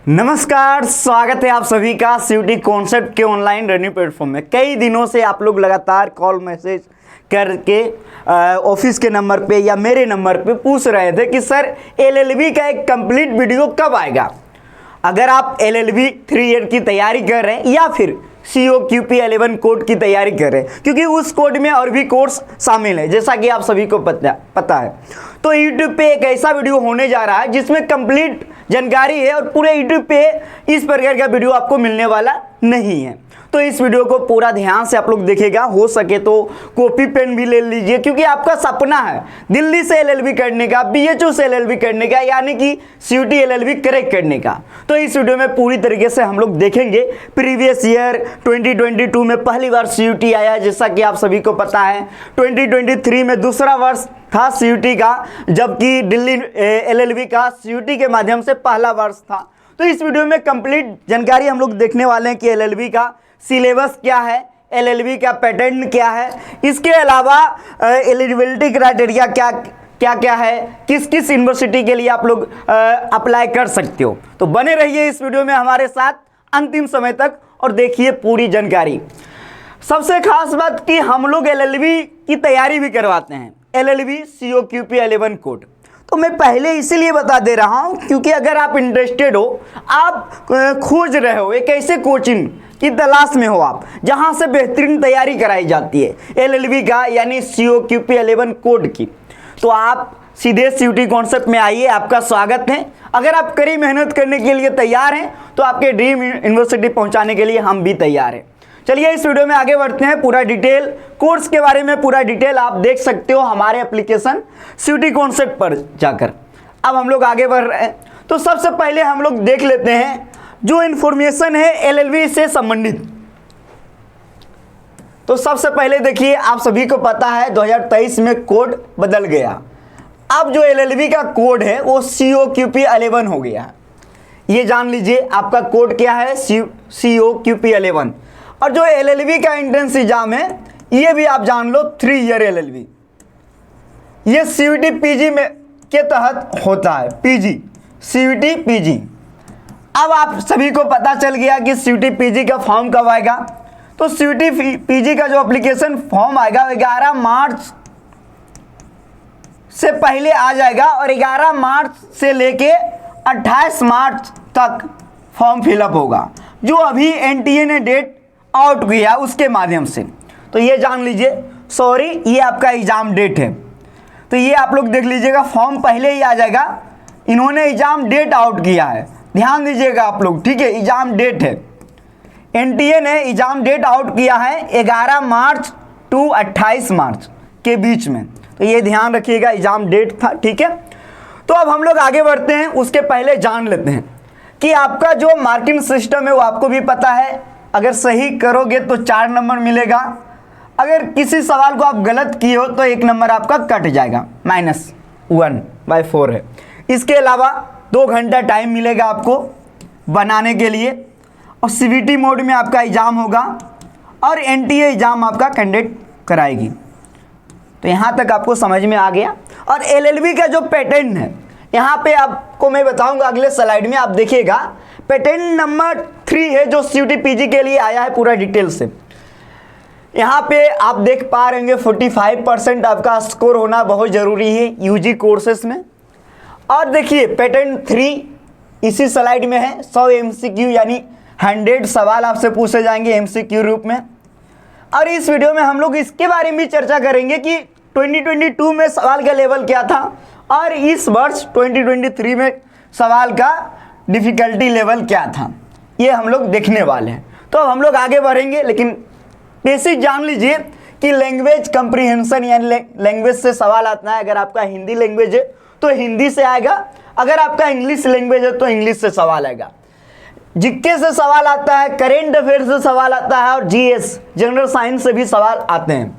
नमस्कार, स्वागत है आप सभी का सीयूटी कॉन्सेप्ट के ऑनलाइन रनिंग प्लेटफॉर्म में। कई दिनों से आप लोग लगातार कॉल मैसेज करके ऑफिस के नंबर पे या मेरे नंबर पे पूछ रहे थे कि सर एलएलबी का एक कंप्लीट वीडियो कब आएगा। अगर आप एलएलबी 3 ईयर की तैयारी कर रहे हैं या फिर COQP 11 कोड की तैयारी कर रहे हैं, क्योंकि उस कोड में और भी कोर्स शामिल है जैसा कि आप सभी को पता है, तो यूट्यूब पे एक ऐसा वीडियो होने जा रहा है जिसमें कंप्लीट जानकारी है और पूरे यूट्यूब पे इस प्रकार का वीडियो आपको मिलने वाला नहीं है। तो इस वीडियो को पूरा ध्यान से आप लोग देखेगा, हो सके तो कॉपी पेन भी ले लीजिए, क्योंकि आपका सपना है दिल्ली से एलएलबी करने का, BHU से एलएलबी करने का, यानी कि CUET LLB क्रैक करने का। तो इस वीडियो में पूरी तरीके से हम लोग देखेंगे। प्रीवियस ईयर 2022 में पहली बार CUET आया, जैसा कि आप सभी को पता है। 2023 में दूसरा वर्ष था CUET का, जबकि दिल्ली LLB का CUET के माध्यम से पहला वर्ष था। तो इस वीडियो में कंप्लीट जानकारी हम लोग देखने वाले हैं कि एलएलबी का सिलेबस क्या है, एलएलबी का पैटर्न क्या है, इसके अलावा एलिजिबिलिटी क्राइटेरिया क्या है, किस किस यूनिवर्सिटी के लिए आप लोग अप्लाई कर सकते हो। तो बने रहिए इस वीडियो में हमारे साथ अंतिम समय तक और देखिए पूरी जानकारी। सबसे खास बात कि हम लोग एलएलबी की तैयारी भी करवाते हैं, एलएलबी COQP 11 कोड। तो मैं पहले इसीलिए बता दे रहा हूं क्योंकि अगर आप इंटरेस्टेड हो, आप खोज रहे हो, एक ऐसे कोचिंग की तलाश में हो आप जहां से बेहतरीन तैयारी कराई जाती है एलएलबी का, यानी COQP 11 कोड की, तो आप सीधे CUET कॉन्सेप्ट में आइए, आपका स्वागत है। अगर आप कड़ी मेहनत करने के लिए तैयार हैं तो आपके ड्रीम यूनिवर्सिटी पहुंचाने के लिए हम भी तैयार हैं। चलिए इस वीडियो में आगे बढ़ते हैं। पूरा डिटेल कोर्स के बारे में पूरा डिटेल आप देख सकते हो हमारे एप्लीकेशन CUET कॉन्सेप्ट पर जाकर। अब हम लोग आगे बढ़ रहे हैं, तो सबसे पहले हम लोग देख लेते हैं जो इन्फॉर्मेशन है एलएलबी से संबंधित। तो सबसे पहले देखिए, आप सभी को पता है 2023 में कोड बदल गया। अब जो एलएलबी का कोड है वो COQP 11 हो गया। ये जान लीजिए आपका कोड क्या है, COQP 11। और जो एलएलबी का एंट्रेंस एग्जाम है ये भी आप जान लो 3 ईयर एलएलबी, ये CUET PG में के तहत होता है, CUET PG। अब आप सभी को पता चल गया कि CUET PG का फॉर्म कब आएगा। तो CUET PG का जो एप्लीकेशन फॉर्म आएगा 11 मार्च से पहले आ जाएगा और 11 मार्च से लेके 28 मार्च तक फॉर्म फिलअप होगा, जो अभी NTA ने डेट आउट किया उसके माध्यम से। तो ये जान लीजिए, सॉरी ये आपका एग्जाम डेट है, तो ये आप लोग देख लीजिएगा, फॉर्म पहले ही आ जाएगा, इन्होंने एग्जाम डेट आउट किया है, ध्यान दीजिएगा आप लोग, ठीक है। एग्जाम डेट है, NTA ने एग्जाम डेट आउट किया है 11 मार्च टू 28 मार्च के बीच में, तो ये ध्यान रखिएगा, एग्जाम डेट था, ठीक है। तो अब हम लोग आगे बढ़ते हैं, उसके पहले जान लेते हैं कि आपका जो मार्किंग सिस्टम है वो आपको भी पता है। अगर सही करोगे तो 4 नंबर मिलेगा, अगर किसी सवाल को आप गलत किए हो तो 1 नंबर आपका कट जाएगा, -1/4 है। इसके अलावा 2 घंटा टाइम मिलेगा आपको बनाने के लिए, और CBT मोड में आपका एग्जाम होगा और NTA एग्जाम आपका कंडक्ट कराएगी। तो यहाँ तक आपको समझ में आ गया। और एलएलबी का जो पैटर्न है यहाँ पे आपको मैं बताऊंगा अगले स्लाइड में, आप देखिएगा। पैटर्न नंबर 3 है जो CUET PG के लिए आया है पूरा डिटेल से। यहाँ पे आप देख पा रहे होंगे 45% आपका स्कोर होना बहुत ज़रूरी है UG कोर्सेस में। और देखिए पैटर्न 3 इसी स्लाइड में है, 100 MCQ यानी 100 सवाल आपसे पूछे जाएंगे MCQ रूप में। और इस वीडियो में हम लोग इसके बारे में भी चर्चा करेंगे कि 2022 में सवाल का लेवल क्या था और इस वर्ष 2023 में सवाल का डिफ़िकल्टी लेवल क्या था, ये हम लोग देखने वाले हैं। तो अब हम लोग आगे बढ़ेंगे, लेकिन बेसिक जान लीजिए कि लैंग्वेज कंप्रीहेंशन यानी लैंग्वेज से सवाल आता है। अगर आपका हिंदी लैंग्वेज है तो हिंदी से आएगा, अगर आपका इंग्लिश लैंग्वेज है तो इंग्लिश से सवाल आएगा। जीके से सवाल आता है, करेंट अफेयर से सवाल आता है, और GS जनरल साइंस से भी सवाल आते हैं।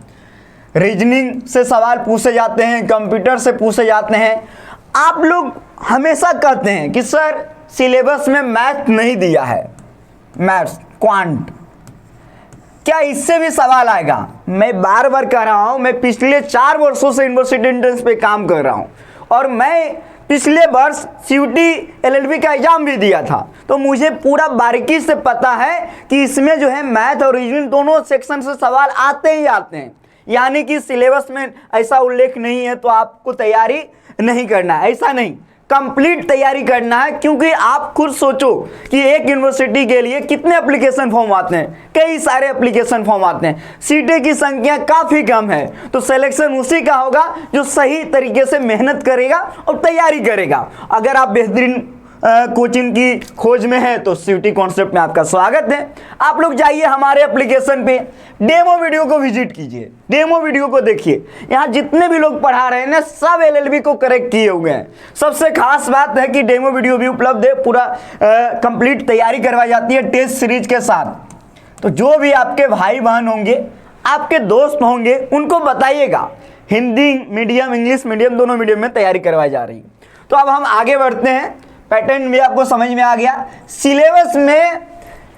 रीजनिंग से सवाल पूछे जाते हैं, कंप्यूटर से पूछे जाते हैं। आप लोग हमेशा कहते हैं कि सर सिलेबस में मैथ नहीं दिया है, मैथ्स क्वांट, क्या इससे भी सवाल आएगा? मैं बार बार कह रहा हूँ, मैं पिछले 4 वर्षों से यूनिवर्सिटी एंट्रेंस पे काम कर रहा हूँ और मैं पिछले वर्ष सीयूटी एलएलबी का एग्जाम भी दिया था, तो मुझे पूरा बारीकी से पता है कि इसमें जो है मैथ और रीजनिंग दोनों सेक्शन से सवाल आते ही आते हैं। यानी कि सिलेबस में ऐसा उल्लेख नहीं है तो आपको तैयारी नहीं करना है, ऐसा नहीं, कंप्लीट तैयारी करना है। क्योंकि आप खुद सोचो कि एक यूनिवर्सिटी के लिए कितने एप्लीकेशन फॉर्म आते हैं, कई सारे एप्लीकेशन फॉर्म आते हैं, सीटें की संख्या काफ़ी कम है, तो सिलेक्शन उसी का होगा जो सही तरीके से मेहनत करेगा और तैयारी करेगा। अगर आप बेहतरीन कोचिंग की खोज में है तो सीयूटी कॉन्सेप्ट में आपका स्वागत है। आप लोग जाइए हमारे एप्लीकेशन पे, डेमो वीडियो को विजिट कीजिए, डेमो वीडियो को देखिए। यहाँ जितने भी लोग पढ़ा रहे हैं ना, सब एलएलबी को करेक्ट किए हुए हैं। सबसे खास बात है कि डेमो वीडियो भी उपलब्ध है, पूरा कंप्लीट तैयारी करवाई जाती है टेस्ट सीरीज के साथ। तो जो भी आपके भाई बहन होंगे, आपके दोस्त होंगे, उनको बताइएगा हिंदी मीडियम, इंग्लिश मीडियम, दोनों मीडियम में तैयारी करवाई जा रही है। तो अब हम आगे बढ़ते हैं। पैटर्न भी आपको समझ में आ गया। सिलेबस में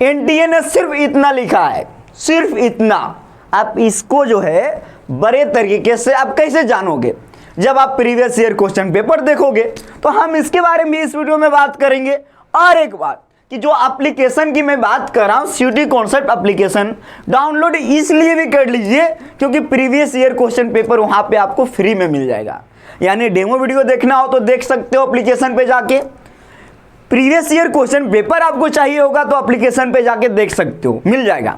एनटीए ने सिर्फ इतना लिखा है, सिर्फ इतना। आप इसको जो है बड़े तरीके से आप कैसे जानोगे, जब आप प्रीवियस ईयर क्वेश्चन पेपर देखोगे। तो हम इसके बारे में इस वीडियो में बात करेंगे। और एक बात कि जो एप्लीकेशन की मैं बात कर रहा हूँ, सीयूटी कॉन्सेप्ट एप्लीकेशन डाउनलोड इसलिए भी कर लीजिए क्योंकि प्रीवियस ईयर क्वेश्चन पेपर वहाँ पे आपको फ्री में मिल जाएगा। यानी डेमो वीडियो देखना हो तो देख सकते हो एप्लीकेशन पे जाके, प्रीवियस ईयर क्वेश्चन पेपर आपको चाहिए होगा तो एप्लीकेशन पे जाके देख सकते हो, मिल जाएगा।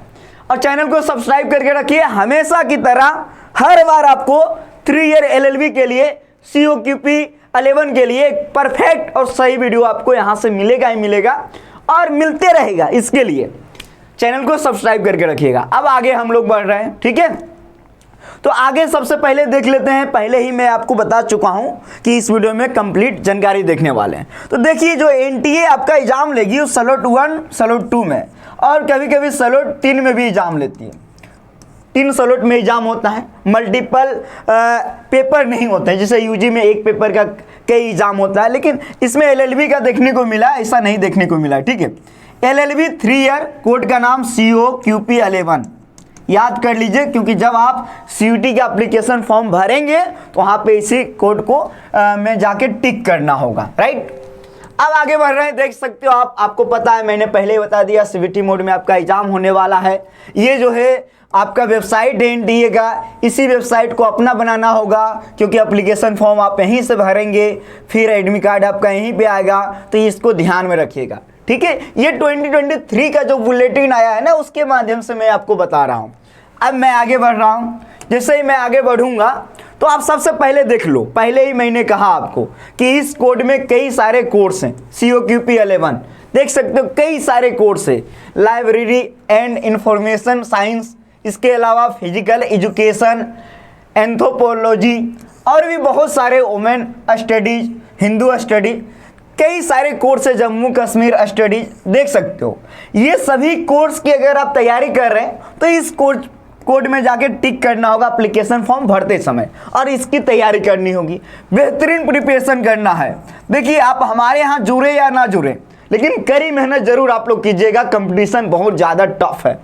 और चैनल को सब्सक्राइब करके रखिए। हमेशा की तरह हर बार आपको 3 ईयर एलएलबी के लिए, COQP 11 के लिए परफेक्ट और सही वीडियो आपको यहाँ से मिलेगा ही मिलेगा और मिलते रहेगा। इसके लिए चैनल को सब्सक्राइब करके रखिएगा। अब आगे हम लोग बढ़ रहे हैं, ठीक है। तो आगे सबसे पहले देख लेते हैं। पहले ही मैं आपको बता चुका हूं कि इस वीडियो में कंप्लीट जानकारी देखने वाले हैं। तो देखिए, जो एनटीए आपका एग्जाम लेगी वो स्लॉट 1, स्लॉट 2 में और कभी कभी स्लॉट 3 में भी एग्जाम लेती है। 3 स्लॉट में एग्जाम होता है, मल्टीपल पेपर नहीं होते हैं। जैसे यूजी में एक पेपर का कई एग्जाम होता है, लेकिन इसमें एलएलबी का देखने को मिला, ऐसा नहीं देखने को मिला, ठीक है। एलएलबी 3 ईयर, कोड का नाम COQP 11, याद कर लीजिए क्योंकि जब आप सीयूटी का एप्लीकेशन फॉर्म भरेंगे तो वहाँ पे इसी कोड को में जाके टिक करना होगा, राइट। अब आगे बढ़ रहे हैं, देख सकते हो आप, आपको पता है, मैंने पहले ही बता दिया सीवीटी मोड में आपका एग्जाम होने वाला है। ये जो है आपका वेबसाइट है एनटीए का, इसी वेबसाइट को अपना बनाना होगा क्योंकि एप्लीकेशन फॉर्म आप यहीं से भरेंगे, फिर एडमिट कार्ड आपका यहीं पे आएगा, तो इसको ध्यान में रखिएगा, ठीक है। ये 2023 का जो बुलेटिन आया है ना, उसके माध्यम से मैं आपको बता रहा हूँ। अब मैं आगे बढ़ रहा हूँ। जैसे ही मैं आगे बढ़ूंगा तो आप सबसे पहले देख लो, पहले ही मैंने कहा आपको कि इस कोड में कई सारे कोर्स हैं। COQP 11 देख सकते हो, कई सारे कोर्स है। लाइब्रेरी एंड इंफॉर्मेशन साइंस, इसके अलावा फिजिकल एजुकेशन, एंथ्रोपोलॉजी और भी बहुत सारे वुमेन स्टडीज, हिंदू स्टडी, कई सारे कोर्स है। जम्मू कश्मीर स्टडीज देख सकते हो। ये सभी कोर्स की अगर आप तैयारी कर रहे हैं तो इस कोड में जाके टिक करना होगा एप्लीकेशन फॉर्म भरते समय और इसकी तैयारी करनी होगी। बेहतरीन प्रिपरेशन करना है। देखिए, आप हमारे यहाँ जुड़े या ना जुड़े, लेकिन कड़ी मेहनत जरूर आप लोग कीजिएगा। कंपटीशन बहुत ज़्यादा टफ है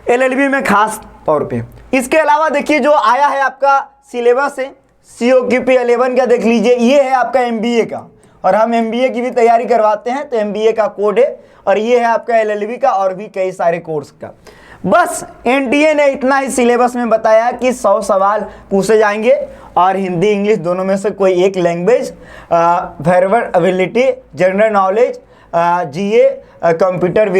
एलएलबी में खास तौर पे। इसके अलावा देखिए, जो आया है आपका सिलेबस है COQP 11 का, देख लीजिए, ये है आपका MBA का, और हम MBA की भी तैयारी करवाते हैं तो MBA का कोड है, और ये है आपका LLB का और भी कई सारे कोर्स का। बस एनटीए ने इतना ही सिलेबस में बताया कि 100 सवाल पूछे जाएंगे और हिंदी इंग्लिश दोनों में से कोई एक language, verbal ability, general knowledge, GA, computer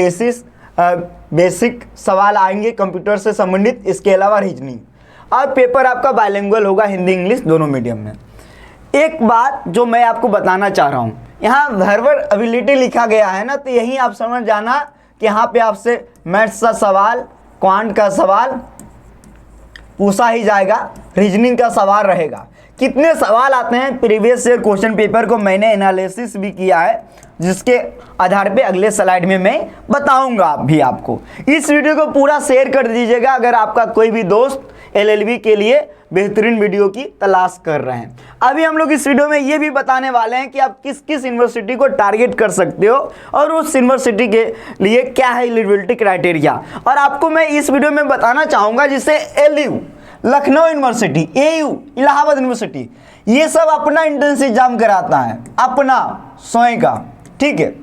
basic सवाल आएंगे कंप्यूटर से संबंधित। इसके अलावा रीजनिंग, और पेपर आपका बाइलिंगुअल होगा, हिंदी इंग्लिश दोनों मीडियम में। एक बात जो मैं आपको बताना चाह रहा हूँ, यहाँ वर्बल एबिलिटी लिखा गया है ना, तो यहीं आप समझ जाना कि यहाँ पे आपसे मैथ्स का सवाल, क्वांट का सवाल पूछा ही जाएगा, रीजनिंग का सवाल रहेगा। कितने सवाल आते हैं प्रीवियस ईयर क्वेश्चन पेपर को मैंने एनालिसिस भी किया है, जिसके आधार पे अगले स्लाइड में मैं बताऊंगा भी आपको। इस वीडियो को पूरा शेयर कर दीजिएगा अगर आपका कोई भी दोस्त एलएलबी के लिए बेहतरीन वीडियो की तलाश कर रहे हैं। अभी हम लोग इस वीडियो में ये भी बताने वाले हैं कि आप किस किस यूनिवर्सिटी को टारगेट कर सकते हो और उस यूनिवर्सिटी के लिए क्या है एलिजिबिलिटी क्राइटेरिया। और आपको मैं इस वीडियो में बताना चाहूँगा जिसे LU Lucknow university, AU Allahabad university, ये सब अपना एंट्रेंस एग्जाम कराता है, अपना स्वयं का। ठीक है,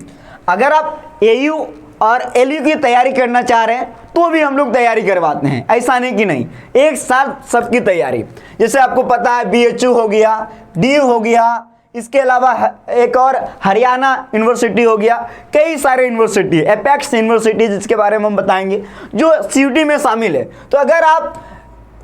अगर आप AU और LU की तैयारी करना चाह रहे हैं तो भी हम लोग तैयारी करवाते हैं, ऐसा नहीं कि नहीं, एक साथ सबकी तैयारी। जैसे आपको पता है BHU हो गया, DU हो गया, इसके अलावा एक और हरियाणा यूनिवर्सिटी हो गया, कई सारे यूनिवर्सिटी, एपेक्स यूनिवर्सिटी जिसके बारे में हम बताएंगे, जो CUET में शामिल है। तो अगर आप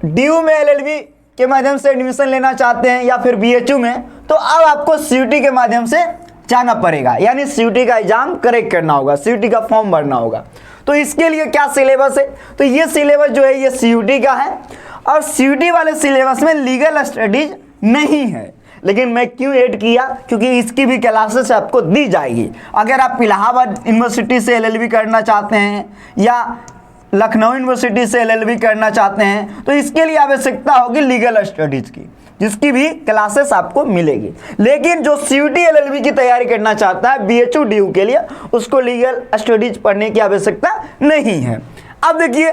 DU में LLB के माध्यम से एडमिशन लेना चाहते हैं या फिर BHU में, तो अब आपको CUET के माध्यम से जाना पड़ेगा, यानी CUET का एग्जाम करेक्ट करना होगा, CUET का फॉर्म भरना होगा। तो इसके लिए क्या सिलेबस है, तो ये सिलेबस जो है ये CUET का है, और CUET वाले सिलेबस में लीगल स्टडीज नहीं है। लेकिन मैं क्यों ऐड किया, क्योंकि इसकी भी क्लासेस आपको दी जाएगी। अगर आप इलाहाबाद यूनिवर्सिटी से LLB करना चाहते हैं या लखनऊ यूनिवर्सिटी से LLB करना चाहते हैं, तो इसके लिए आवश्यकता होगी लीगल स्टडीज की, जिसकी भी क्लासेस आपको मिलेगी। लेकिन जो CUET LLB की तैयारी करना चाहता है BHU DU के लिए, उसको लीगल स्टडीज पढ़ने की आवश्यकता नहीं है। अब देखिए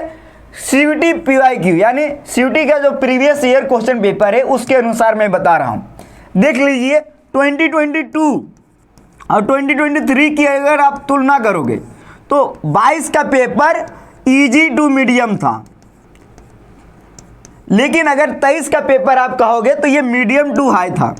CUET PYQ यानी CUET का जो प्रीवियस ईयर क्वेश्चन पेपर है उसके अनुसार मैं बता रहा हूँ। देख लीजिए 2022 और 2023 की अगर आप तुलना करोगे तो 22 का पेपर इजी टू मीडियम था, लेकिन अगर 23 का पेपर आप कहोगे तो ये मीडियम टू हाई था,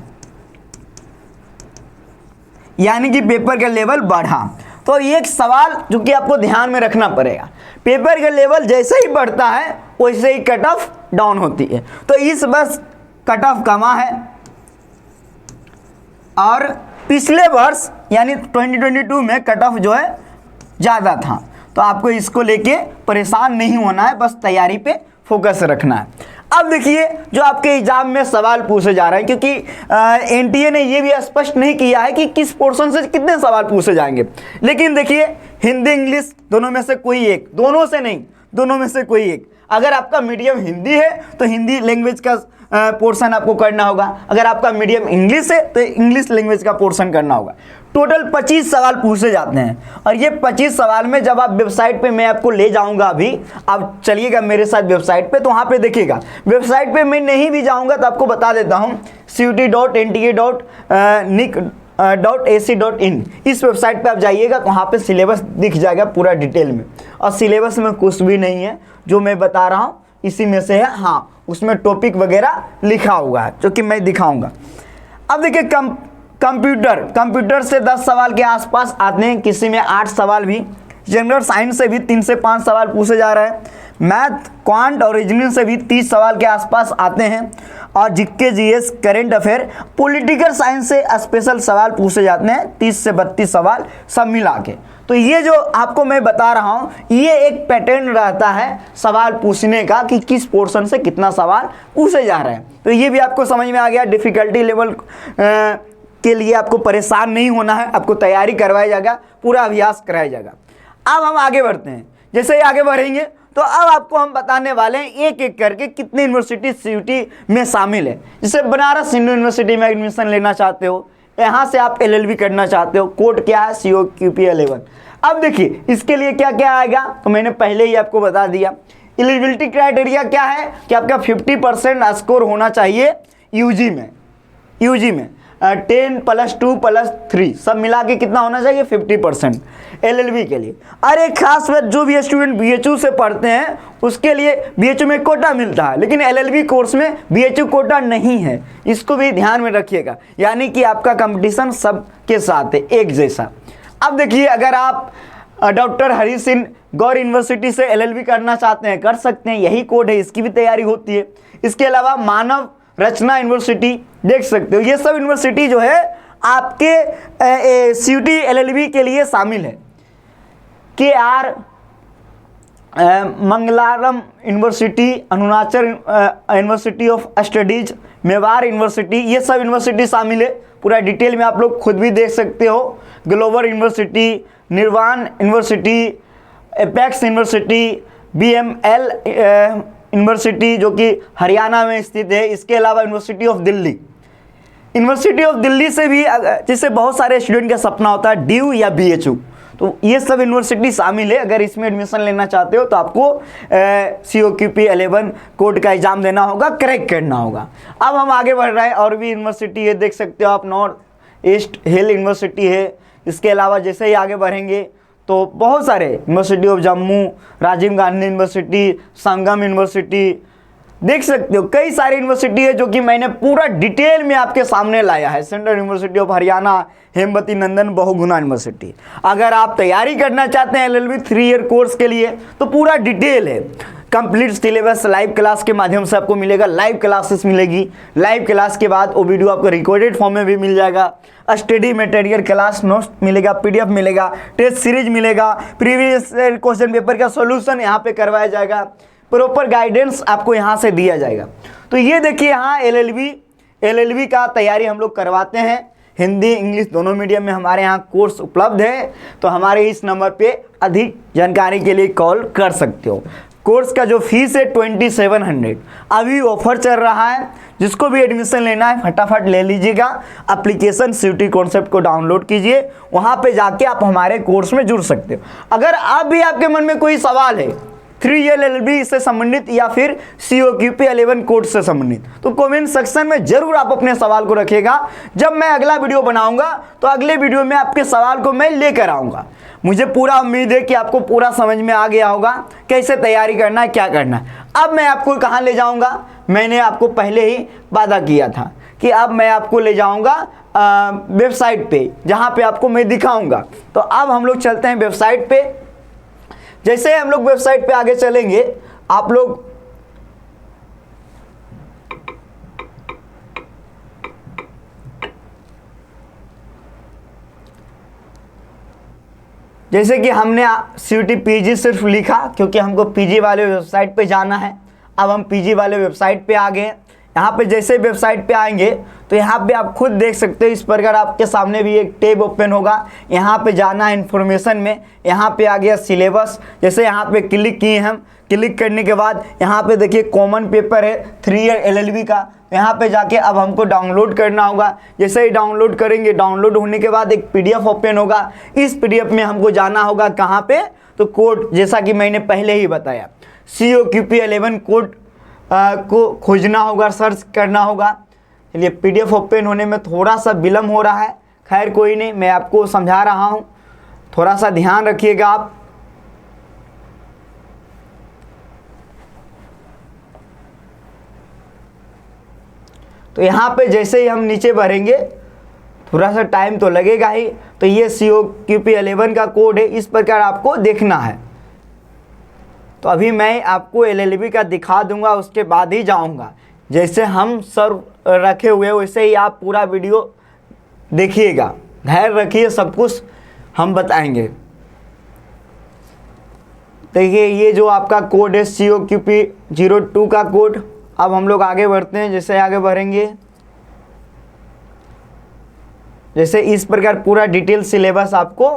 यानी कि पेपर का लेवल बढ़ा। तो एक सवाल जो कि आपको ध्यान में रखना पड़ेगा, पेपर का लेवल जैसे ही बढ़ता है वैसे ही कट ऑफ डाउन होती है। तो इस वर्ष कट ऑफ कमा है और पिछले वर्ष यानी 2022 में कट ऑफ जो है ज़्यादा था। तो आपको इसको लेके परेशान नहीं होना है, बस तैयारी पे फोकस रखना है। अब देखिए जो आपके एग्जाम में सवाल पूछे जा रहे हैं, क्योंकि NTA ने ये भी स्पष्ट नहीं किया है कि किस पोर्शन से कितने सवाल पूछे जाएंगे, लेकिन देखिए हिंदी इंग्लिश दोनों में से कोई एक, दोनों से नहीं, दोनों में से कोई एक। अगर आपका मीडियम हिंदी है तो हिंदी लैंग्वेज का पोर्शन आपको करना होगा, अगर आपका मीडियम इंग्लिश है तो इंग्लिश लैंग्वेज का पोर्शन करना होगा। टोटल 25 सवाल पूछे जाते हैं, और ये 25 सवाल में जब आप वेबसाइट पे मैं आपको ले जाऊंगा, अभी आप चलिएगा मेरे साथ वेबसाइट पे, तो वहाँ पे देखिएगा। वेबसाइट पे मैं नहीं भी जाऊंगा तो आपको बता देता हूँ, CUET.NTA.nic.ac.in इस वेबसाइट पे आप जाइएगा तो वहाँ पे सिलेबस दिख जाएगा पूरा डिटेल में। और सिलेबस में कुछ भी नहीं है जो मैं बता रहा हूँ इसी में से है, हाँ उसमें टॉपिक वगैरह लिखा हुआ है जो कि मैं दिखाऊंगा। अब देखिए कंप्यूटर से 10 सवाल के आसपास आते हैं, किसी में 8 सवाल भी, जनरल साइंस से भी 3 से 5 सवाल पूछे जा रहे हैं, मैथ क्वांट और रीजनिंग से भी 30 सवाल के आसपास आते हैं, और GK GS current affair political science से स्पेशल सवाल पूछे जाते हैं 30 से 32 सवाल सब मिला के। तो ये जो आपको मैं बता रहा हूँ ये एक पैटर्न रहता है सवाल पूछने का कि किस पोर्शन से कितना सवाल पूछे जा रहे हैं। तो ये भी आपको समझ में आ गया। डिफिकल्टी लेवल के लिए आपको परेशान नहीं होना है, आपको तैयारी करवाया जाएगा, पूरा अभ्यास कराया जाएगा। अब हम आगे बढ़ते हैं, जैसे ही आगे बढ़ेंगे तो अब आपको हम बताने वाले हैं एक एक करके कितनी यूनिवर्सिटी CUET में शामिल है। जैसे बनारस हिंदू यूनिवर्सिटी में एडमिशन लेना चाहते हो, यहाँ से आप LLB करना चाहते हो, कोड क्या है COQP11। अब देखिए इसके लिए क्या क्या आएगा, तो मैंने पहले ही आपको बता दिया। एलिजिबिलिटी क्राइटेरिया क्या है कि आपका 50% स्कोर होना चाहिए यूजी में 10 + 2 + 3 सब मिला के कितना होना चाहिए 50% LLB के लिए। और एक खास बात, जो भी स्टूडेंट BHU से पढ़ते हैं उसके लिए BHU में कोटा मिलता है, लेकिन LLB कोर्स में BHU कोटा नहीं है, इसको भी ध्यान में रखिएगा। यानी कि आपका कंपटीशन सबके साथ है एक जैसा। अब देखिए अगर आप डॉक्टर हरी सिंह गौर यूनिवर्सिटी से LLB करना चाहते हैं कर सकते हैं, यही कोड है, इसकी भी तैयारी होती है। इसके अलावा मानव रचना यूनिवर्सिटी देख सकते हो, ये सब यूनिवर्सिटी जो है आपके CUET LLB के लिए शामिल है। KR Mangalam university, Arunachal university of studies, Mewar university, ये सब यूनिवर्सिटी शामिल है। पूरा डिटेल में आप लोग खुद भी देख सकते हो। ग्लोबल यूनिवर्सिटी, निर्वाण university, apex university, BML university जो कि हरियाणा में स्थित है। इसके अलावा यूनिवर्सिटी ऑफ दिल्ली से भी, जैसे बहुत सारे स्टूडेंट का सपना होता है DU या BHU, तो ये सब यूनिवर्सिटी शामिल है। अगर इसमें एडमिशन लेना चाहते हो तो आपको COQP11 कोड का एग्जाम देना होगा, क्रैक करना होगा। अब हम आगे बढ़ रहे हैं, और भी यूनिवर्सिटी है, देख सकते हो आप, नॉर्थ ईस्ट हिल यूनिवर्सिटी है। इसके अलावा जैसे ही आगे बढ़ेंगे तो बहुत सारे university of Jammu, Rajiv Gandhi university, Sangam university, देख सकते हो कई सारी यूनिवर्सिटी है जो कि मैंने पूरा डिटेल में आपके सामने लाया है। Central university of Haryana, Hemvati Nandan Bahuguna university. अगर आप तैयारी करना चाहते हैं LLB 3 ईयर कोर्स के लिए तो पूरा डिटेल है, कंप्लीट सिलेबस लाइव क्लास के माध्यम से आपको मिलेगा, लाइव क्लासेस मिलेगी। लाइव क्लास के बाद वो वीडियो आपको रिकॉर्डेड फॉर्म में भी मिल जाएगा, स्टडी मटेरियल, क्लास नोट्स मिलेगा, PDF मिलेगा, टेस्ट सीरीज मिलेगा, प्रीवियस क्वेश्चन पेपर का सॉल्यूशन यहाँ पे करवाया जाएगा, प्रॉपर गाइडेंस आपको यहाँ से दिया जाएगा। तो ये देखिए यहाँ LLB का तैयारी हम लोग करवाते हैं, हिंदी इंग्लिश दोनों मीडियम में हमारे यहाँ कोर्स उपलब्ध है। तो हमारे इस नंबर पे अधिक जानकारी के लिए कॉल कर सकते हो। कोर्स का जो फीस है 2700, अभी ऑफर चल रहा है। जिसको भी एडमिशन लेना है फटाफट ले लीजिएगा। एप्लीकेशन CUT कॉन्सेप्ट को डाउनलोड कीजिए, वहाँ पे जाके आप हमारे कोर्स में जुड़ सकते हो। अगर आप भी, आपके मन में कोई सवाल है 3 ईयर LLB से संबंधित या फिर COQP11 कोर्स से संबंधित, तो कमेंट सेक्शन में जरूर आप अपने सवाल को रखिएगा। जब मैं अगला वीडियो बनाऊंगा तो अगले वीडियो में आपके सवाल को मैं लेकर आऊंगा। मुझे पूरा उम्मीद है कि आपको पूरा समझ में आ गया होगा कैसे तैयारी करना है, क्या करना है। अब मैं आपको कहाँ ले जाऊंगा, मैंने आपको पहले ही वादा किया था कि अब मैं आपको ले जाऊंगा वेबसाइट पे, जहाँ पे आपको मैं दिखाऊंगा। तो अब हम लोग चलते हैं वेबसाइट पे। जैसे हम लोग वेबसाइट पे आगे चलेंगे, आप लोग जैसे कि हमने CUT PG सिर्फ लिखा क्योंकि हमको PG वाले वेबसाइट पे जाना है। अब हम PG वाले वेबसाइट पे आ गए। यहाँ पे जैसे वेबसाइट पे आएंगे तो यहाँ पे आप खुद देख सकते हो, इस प्रकार आपके सामने भी एक टैब ओपन होगा। यहाँ पे जाना है इन्फॉर्मेशन में, यहाँ पे आ गया सिलेबस। जैसे यहाँ पे क्लिक किए हम, क्लिक करने के बाद यहाँ पे देखिए कॉमन पेपर है 3 ईयर LLB का। यहाँ पे जाके अब हमको डाउनलोड करना होगा। जैसे ही डाउनलोड करेंगे, डाउनलोड होने के बाद एक PDF ओपन होगा। इस PDF में हमको जाना होगा कहाँ पे, तो कोड, जैसा कि मैंने पहले ही बताया, COQP11 कोड को खोजना होगा, सर्च करना होगा। चलिए PDF ओपन होने में थोड़ा सा विलम्ब हो रहा है, खैर कोई नहीं, मैं आपको समझा रहा हूँ, थोड़ा सा ध्यान रखिएगा आप। तो यहाँ पे जैसे ही हम नीचे बढ़ेंगे, थोड़ा सा टाइम तो लगेगा ही। तो ये COQP11 का कोड है, इस प्रकार आपको देखना है। तो अभी मैं आपको LLB का दिखा दूंगा, उसके बाद ही जाऊंगा। जैसे हम सर रखे हुए वैसे ही आप पूरा वीडियो देखिएगा, धैर्य रखिए, सब कुछ हम बताएंगे। देखिए ये जो आपका कोड है COQP02 का कोड। अब हम लोग आगे बढ़ते हैं। जैसे आगे बढ़ेंगे, जैसे इस प्रकार पूरा डिटेल सिलेबस आपको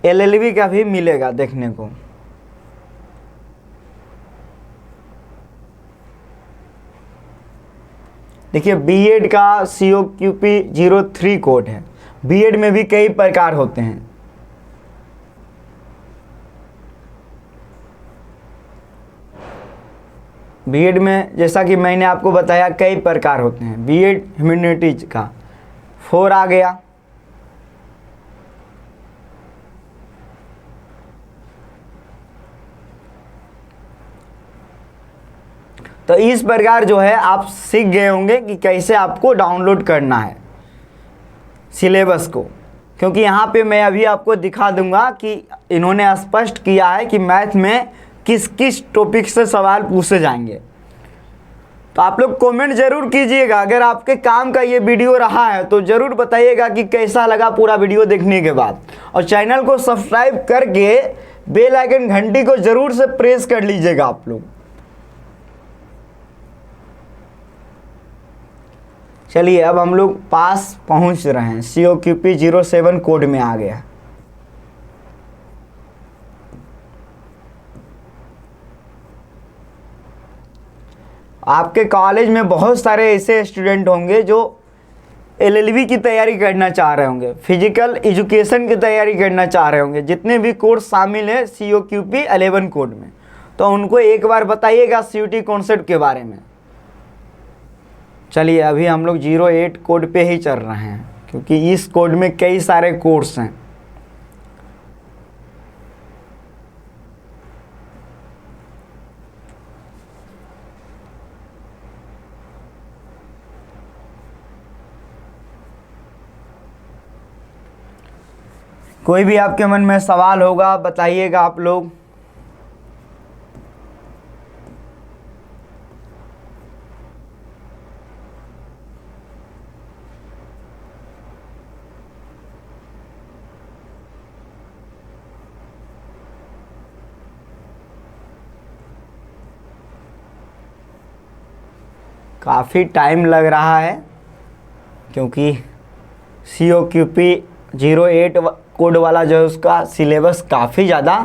LLB का भी मिलेगा देखने को। देखिए B.Ed का COQP03 कोड है। B.Ed में भी कई प्रकार होते हैं। B.Ed में जैसा कि मैंने आपको बताया कई प्रकार होते हैं। B.Ed ह्यूमैनिटीज का 4 आ गया। तो इस प्रकार जो है आप सीख गए होंगे कि कैसे आपको डाउनलोड करना है सिलेबस को, क्योंकि यहाँ पे मैं अभी आपको दिखा दूंगा कि इन्होंने स्पष्ट किया है कि मैथ में किस किस टॉपिक से सवाल पूछे जाएंगे। तो आप लोग कमेंट जरूर कीजिएगा, अगर आपके काम का ये वीडियो रहा है तो ज़रूर बताइएगा कि कैसा लगा पूरा वीडियो देखने के बाद। और चैनल को सब्सक्राइब करके बेल आइकन घंटी को ज़रूर से प्रेस कर लीजिएगा आप लोग। चलिए अब हम लोग पास पहुंच रहे हैं, COQP07 कोड में आ गया। आपके कॉलेज में बहुत सारे ऐसे स्टूडेंट होंगे जो एलएलबी की तैयारी करना चाह रहे होंगे, फिजिकल एजुकेशन की तैयारी करना चाह रहे होंगे, जितने भी कोर्स शामिल हैं COQP 11 कोड में, तो उनको एक बार बताइएगा CUT कॉन्सेप्ट के बारे में। चलिए अभी हम लोग 08 कोड पे ही चल रहे हैं, क्योंकि इस कोड में कई सारे कोर्स हैं। कोई भी आपके मन में सवाल होगा बताइएगा आप लोग। काफ़ी टाइम लग रहा है क्योंकि COQP 08 कोड वाला जो है उसका सिलेबस काफ़ी ज़्यादा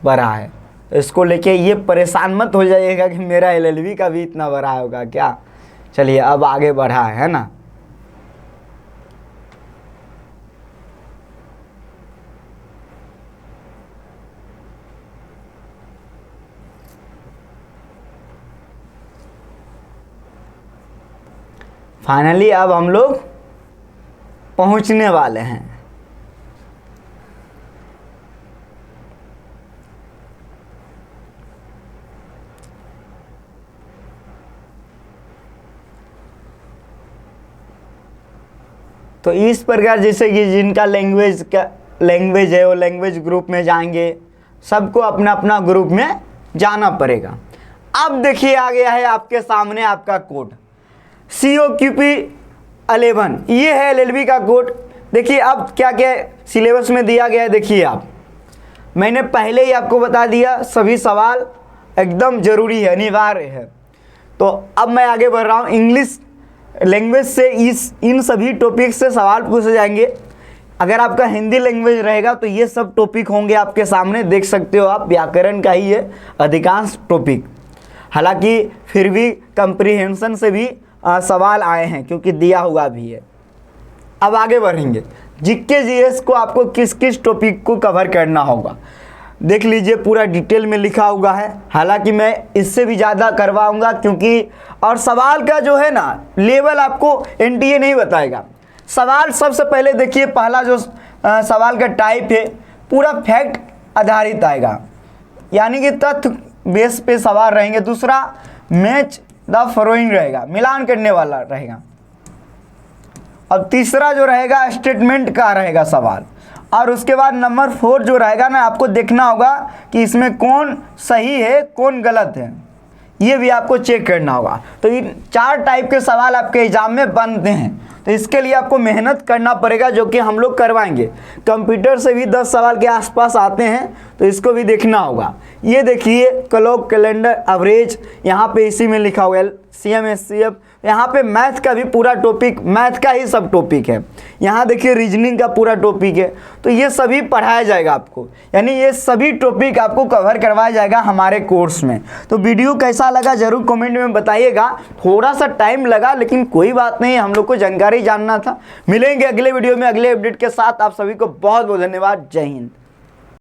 बड़ा है। इसको लेके ये परेशान मत हो जाइएगा कि मेरा LLB का भी इतना बड़ा होगा क्या। चलिए अब आगे बढ़ा है ना। फाइनली अब हम लोग पहुंचने वाले हैं। तो इस प्रकार जैसे कि जिनका लैंग्वेज है वो लैंग्वेज ग्रुप में जाएंगे, सबको अपना अपना ग्रुप में जाना पड़ेगा। अब देखिए आ गया है आपके सामने आपका कोड COQP 11, ये है LLB का कोड। देखिए अब क्या क्या सिलेबस में दिया गया है, देखिए आप, मैंने पहले ही आपको बता दिया सभी सवाल एकदम ज़रूरी है, अनिवार्य है। तो अब मैं आगे बढ़ रहा हूँ। इंग्लिश लैंग्वेज से इन सभी टॉपिक से सवाल पूछे जाएंगे। अगर आपका हिंदी लैंग्वेज रहेगा तो ये सब टॉपिक होंगे आपके सामने, देख सकते हो आप, व्याकरण का ही है अधिकांश टॉपिक। हालांकि फिर भी कंप्रीहेंशन से भी सवाल आए हैं क्योंकि दिया हुआ भी है। अब आगे बढ़ेंगे। GK GS को आपको किस किस टॉपिक को कवर करना होगा देख लीजिए, पूरा डिटेल में लिखा हुआ है। हालांकि मैं इससे भी ज़्यादा करवाऊंगा क्योंकि, और सवाल का जो है ना लेवल आपको NTA नहीं बताएगा। सवाल सबसे पहले देखिए, पहला जो सवाल का टाइप है पूरा फैक्ट आधारित आएगा, यानी कि तथ्य बेस पे सवाल रहेंगे। दूसरा मैच द फॉलोइंग रहेगा, मिलान करने वाला रहेगा। अब तीसरा जो रहेगा स्टेटमेंट का रहेगा सवाल। और उसके बाद नंबर 4 जो रहेगा ना, आपको देखना होगा कि इसमें कौन सही है कौन गलत है, ये भी आपको चेक करना होगा। तो इन 4 टाइप के सवाल आपके एग्जाम में बनते हैं, तो इसके लिए आपको मेहनत करना पड़ेगा, जो कि हम लोग करवाएंगे। कंप्यूटर से भी 10 सवाल के आसपास आते हैं, तो इसको भी देखना होगा। ये देखिए क्लॉक कैलेंडर एवरेज, यहाँ पे इसी में लिखा हुआ है CM/SCF। यहाँ पे मैथ का भी पूरा टॉपिक, मैथ का ही सब टॉपिक है। यहाँ देखिए रीजनिंग का पूरा टॉपिक है। तो ये सभी पढ़ाया जाएगा आपको, यानी ये सभी टॉपिक आपको कवर करवाया जाएगा हमारे कोर्स में। तो वीडियो कैसा लगा जरूर कमेंट में बताइएगा। थोड़ा सा टाइम लगा लेकिन कोई बात नहीं, हम लोग को जानकारी जानना था। मिलेंगे अगले वीडियो में अगले अपडेट के साथ। आप सभी को बहुत बहुत धन्यवाद। जय हिंद।